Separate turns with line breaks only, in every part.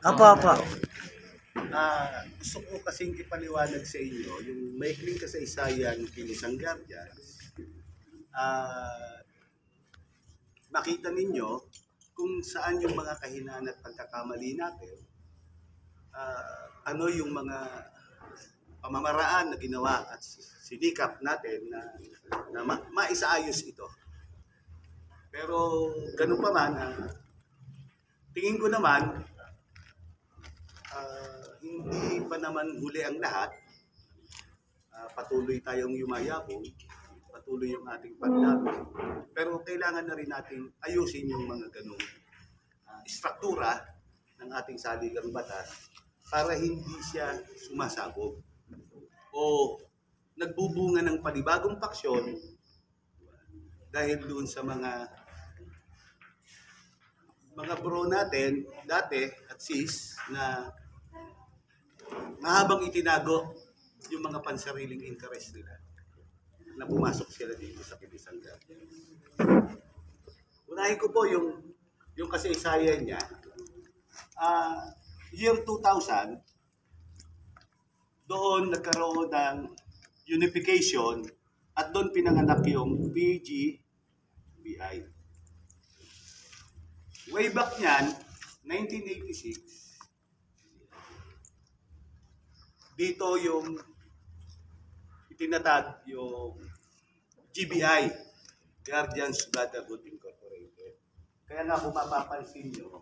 Apo, apo.
Gusto ko kasing ipaliwanag sa inyo yung maikling kasaysayan ng isang guardians. Makita ninyo kung saan yung mga kahinaan at pagkakamali natin, ano yung mga pamamaraan na ginawa at sinikap natin na maisaayos ito. Pero ganun pa man, tingin ko naman, hindi pa naman huli ang lahat. Patuloy tayong yumayabong, patuloy yung ating pagdami. Pero kailangan na rin natin ayusin yung mga ganung struktura ng ating saligang batas para hindi siya sumasabog o nagbubunga ng panibagong paksyon dahil doon sa mga bro natin dati at sis na mahabang itinago yung mga pansariling interest nila na pumasok sila dito sa kilisang guardian. Unahin ko po yung kasaysayan niya. Year 2000, doon nagkaroon ng unification at doon pinanganak yung PGBI. Way back niyan, 1986, dito yung itinatag yung GBI, Guardians Brotherhood Incorporated. Kaya nga kung mapapansin nyo,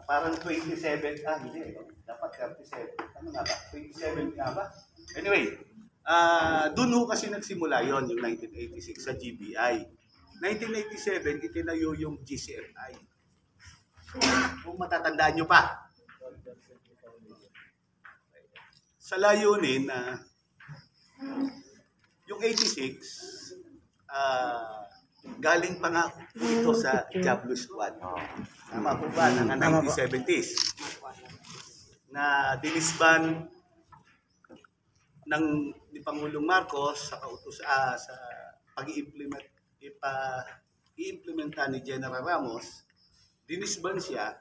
parang 27, hindi, dapat 37. Ano nga ba? 27 nga ba? Anyway, doon ho kasi nagsimula yon yung 1986 sa GBI. 1987, itinayo yung GCFI. Kung matatandaan nyo pa. Sa layunin na yung 86, galing pa nga ito sa Diablo Squad. Tama po ba? Ng 1970s. Na dinisban ni Pangulong Marcos sa sa pag-iimplementa ni General Ramos, dinisban siya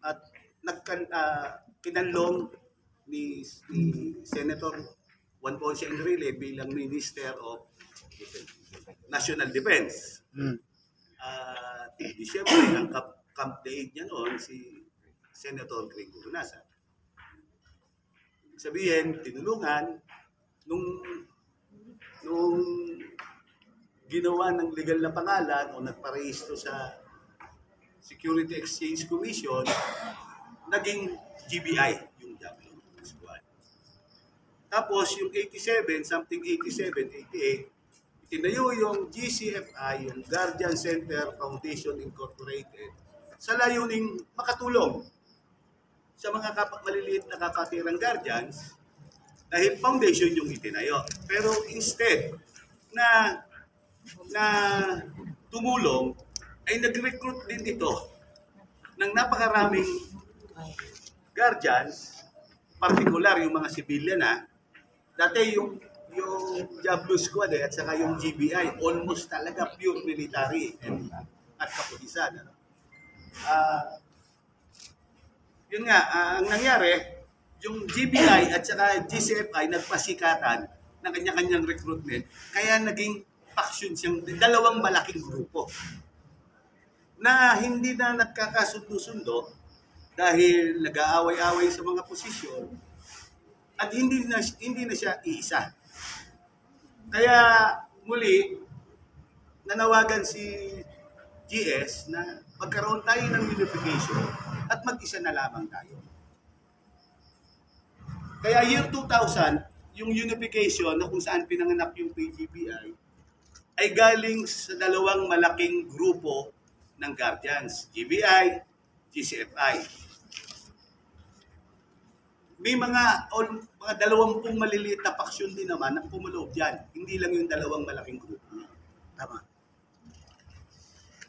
at kinanlong ni Senator Juan Ponce Enrile bilang Minister of National Defense. Di siyempre, ang Camp Daig niya noon si Senator Gringo Lunasa. Sabihin, tinulungan nung ginawa ng legal na pangalan o nagparehistro sa Security Exchange Commission, naging GBI yung Diablo Squad. Tapos yung 87, something 87, 88, itinayo yung GCFI, yung Guardian Center Foundation Incorporated, sa layuning makatulong sa mga maliliit na kakatirang guardians dahil foundation yung itinayo. Pero instead na tumulong, ay nag-recruit din ito ng napakaraming guardians, particular yung mga civilian dati yung Diablo Squad at saka yung GBI, almost talaga pure military at kapulisan. Yun nga, ang nangyari, yung GBI at saka GCFI nagpasikatan ng kanya-kanyang recruitment, kaya naging faction siyang dalawang malaking grupo na hindi na nagkakasundo-sundo dahil nag-aaway-away sa mga posisyon at hindi na siya iisa. Kaya muli, nanawagan si GS na magkaroon tayo ng unification at mag-isa na lamang tayo. Kaya year 2000, yung unification na kung saan pinanganak yung PGBI ay galing sa dalawang malaking grupo ng guardians, GBI, GCFI. May mga 20 maliliit na paksyon din naman ang pumulog dyan. Hindi lang yung dalawang malaking grupo. Tama.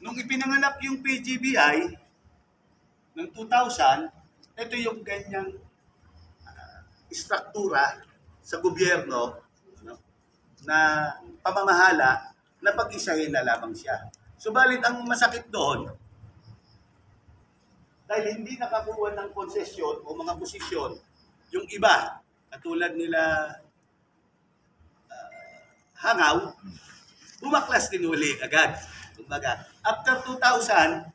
Nung ipinanganak yung PGBI ng 2000, ito yung ganyang struktura sa gobyerno na pamamahala na pag-isahin na lamang siya. Subalit ang masakit doon, dahil hindi nakakuha ng konsesyon o mga posisyon, yung iba, katulad nila Hangaw, bumaklas din uli agad. Kumbaga, after 2000,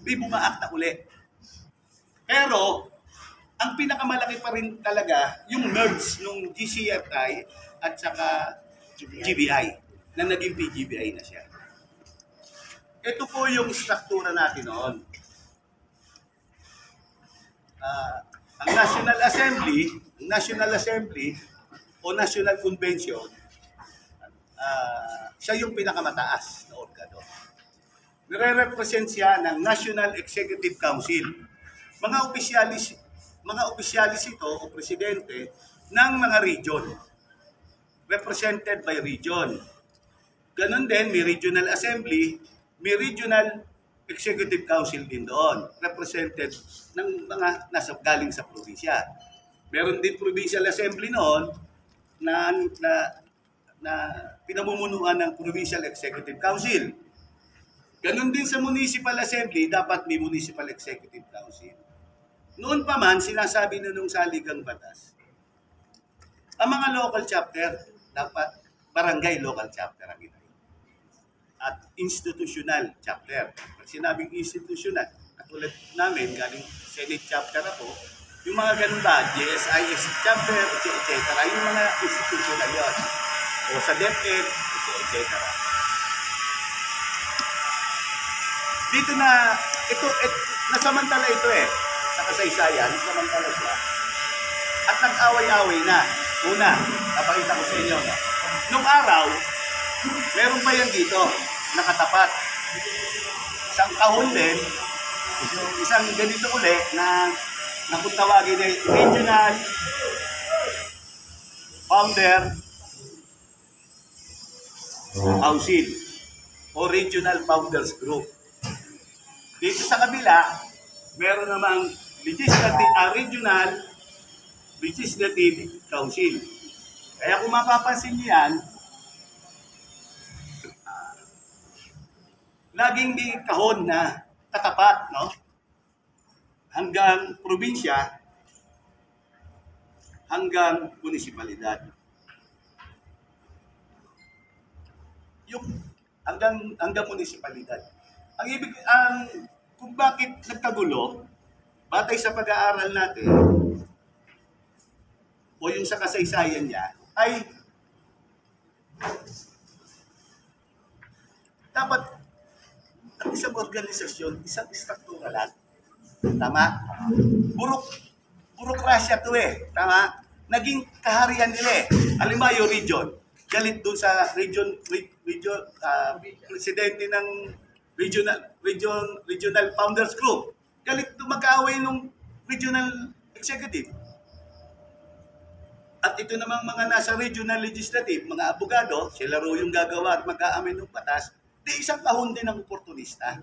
may bumaakta uli. Pero, ang pinakamalaki pa rin talaga, yung merge ng GCFI at saka GBI, na naging PGBI na siya. Ito po yung struktura natin noon. Ang National Assembly o National Convention, siya yung pinakamataas na organo. Nire-represent siya ng National Executive Council. Mga opisyalis ito o presidente ng mga region. Represented by region. Ganon din, may Regional Assembly, may Regional Executive Council din doon. Represented ng mga galing sa probinsya. Meron din Provincial Assembly noon na pinamumunuan ng Provincial Executive Council. Ganon din sa Municipal Assembly, dapat may Municipal Executive Council. Noon pa man, sinasabi na nung saligang batas, ang mga local chapter, dapat barangay local chapter ang ito. At institutional chapter. Pag sinabing institutional, katulad namin, galing Senate chapter ako, yung mga ganun ba, GSIS chapter, etc. Yung mga institutional yun. O sa DepEd, etc. Dito na, nasamantala ito sa kasaysayan, nasamantala siya. At nag-away-away na. Una, napakita ko sa inyo. Nung araw, meron pa yan dito, nakatapat. Isang kahon din, isang ganito uli na kung tawagin ay Regional Founder Council o Regional Founders Group. Dito sa kabila, meron namang Regional Legislative Council. Kaya kung mapapansin niyo yan, laging may kahon na katapat, no? Hanggang probinsya, hanggang munisipalidad. Yung hanggang munisipalidad. Kung bakit nagkagulo, batay sa pag-aaral natin, o yung sa kasaysayan niya, ay dapat ang isang organisasyon, isang struktura lang. Tama? Burokrasya to Tama? Naging kaharian nila Halimbawa yung region. Galit doon sa presidente ng Regional Founders Group. Galit doon mag-aaway ng Regional Executive. At ito namang mga nasa Regional Legislative, mga abogado, sila ro yung gagawa at mag-aamin ng batas, di isang kahon din ng oportunista.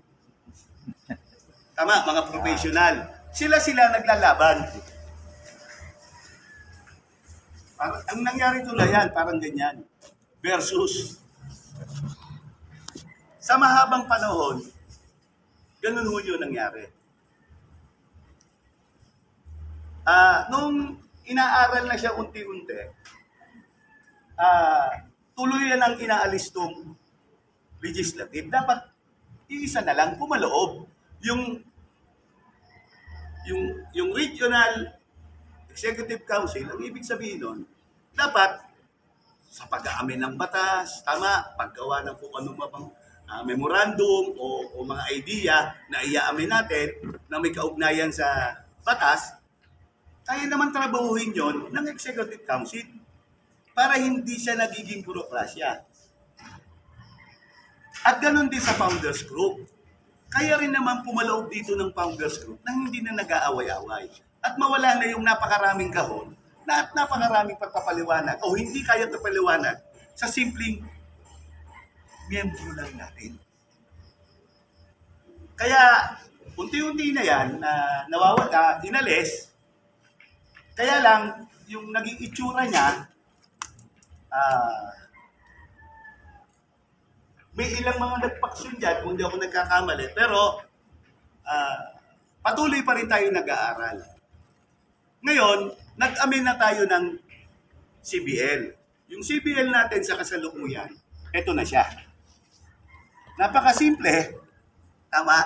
Tama, mga professional. Sila naglalaban. Ang nangyari tuloy yan, parang ganyan. Versus, sa mahabang panahon, ganun ho yun nangyari. Nung inaaral na siya unti-unti, tuloy yan ang inaalis tong legislative. Dapat iisa na lang pumaloob. Yung Regional Executive Council, ang ibig sabihin nun, dapat sa pag-aamin ng batas, tama, paggawa ng kung ano mapang memorandum o mga idea na iaamin natin na may kaugnayan sa batas, kaya naman trabahuhin yon ng Executive Council para hindi siya nagiging burokrasya. At ganun din sa Founders Group. Kaya rin naman pumaloob dito ng Founders Group na hindi na nag-aaway-away. At mawala na yung napakaraming kahon at napakaraming pagpapaliwanag o hindi kaya pagpaliwanag sa simpleng miyembro lang natin. Kaya unti-unti na yan na nawawala, inalis. Kaya lang, yung naging itsura niya, may ilang mga nagpaksyon dyan, kung hindi ako nagkakamali, pero patuloy pa rin tayo nag-aaral. Ngayon, nag-amin na tayo ng CBL. Yung CBL natin sa kasalukuyan, eto na siya. Napakasimple, tama?